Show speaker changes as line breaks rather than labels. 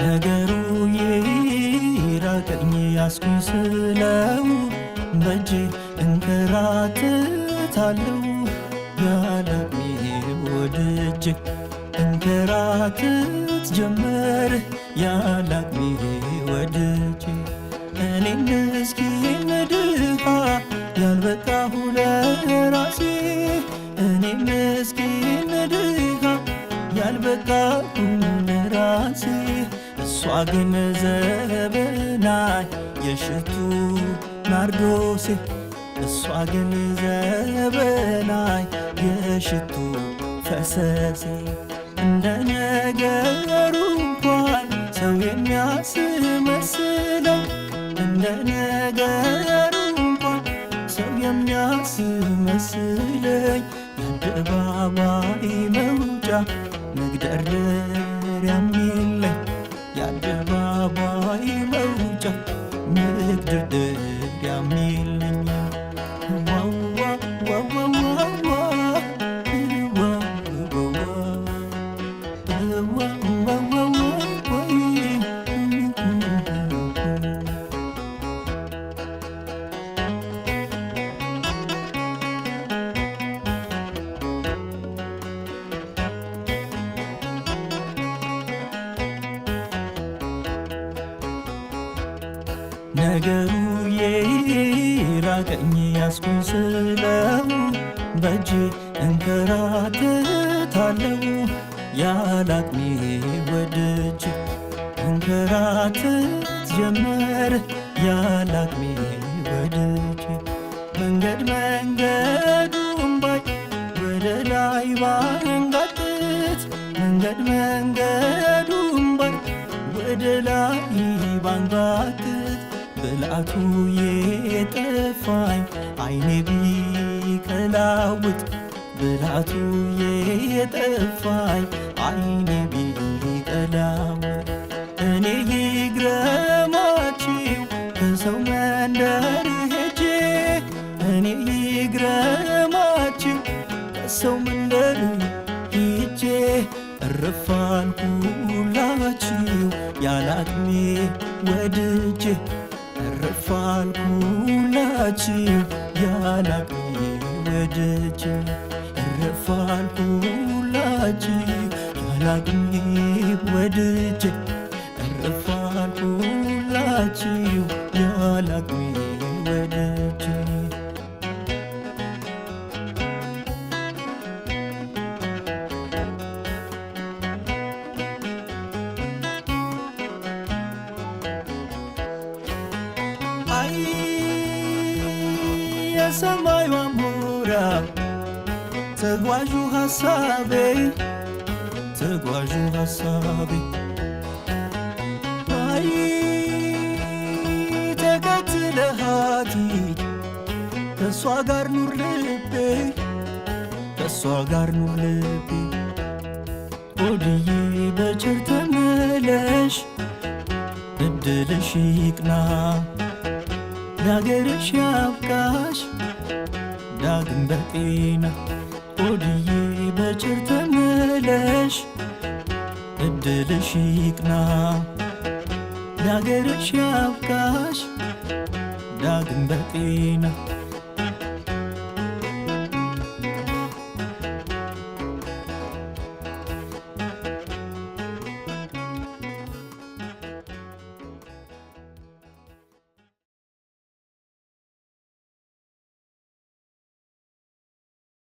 ነገሩ ይራቀኝ ያስኩኝ ስለው በእጄ እንከራተታለሁ ያላቅሜ ወድጄ እንከራተት ጀመር ያላቅሜ ወድጄ እኔ ምስኪን ድሃ ያልበቃሁ ለራሴ እኔ ምስኪን ድሃ ያልበቃሁ ለራሴ እሷ ግን ዘበናይ የሽቱ ናርዶሴ እሷ ግን ዘበናይ የሽቱ ፈሰሴ እንደ ነገሩ እንኳን ሰው የሚያስመስለው እንደ ነገሩ እንኳን ሰው የሚያስመስለኝ የአደባባይ መውጫ መግደርደሪያም የለኝ የአደባባይ መውጫ መግደርደሪያም የለኝ ነገሩ ይራቀኝ ያስኩኝ ስለው በእጄ እንከራተታለሁ ያላቅሜ ወድጄ እንከራተት ጀመር ያላቅሜ ወድጄ መንገድ መንገዱን ባይ ወደ ላይ ባንጋጥት መንገድ መንገዱን ባይ ወደ ላይ ባንጋጥት ብልአቱ የጠፋኝ አይኔ ቢቀላውጥ ብልአቱ የጠፋኝ አይኔ ቢቀላውጥ እኔ ይግረማችሁ ከሰው መንደር ሄጄ እኔ ይግረማችሁ ከሰው መንደር ሄጄ እረፍ አልኩላችሁ ያላቅሜ ወድጄ እረፍ አልኩላችሁ ያላቅሜ ወድጄ እረፍ አልኩላችሁ ያላቅሜ ወድጄ እረፍ አልኩላችሁ ያላቅሜ ወድጄ የሰማዩ አሞራ ተጓዡ ሐሳቤ ተጓዡ ሐሳቤ አይ ተከትለሃት ከእሷ ጋር ኑር ልቤ ከእሷ ጋር ኑር ልቤ ሆድዬ በቸር ተመለሽ እድልሽ ይቅና ዳገርሽ ያብቃሽ ዳግም በጤና ሆድዬ በቸር ተመለሽ እድልሽ ይቅና ዳገርሽ ያብቃሽ ዳግም በጤና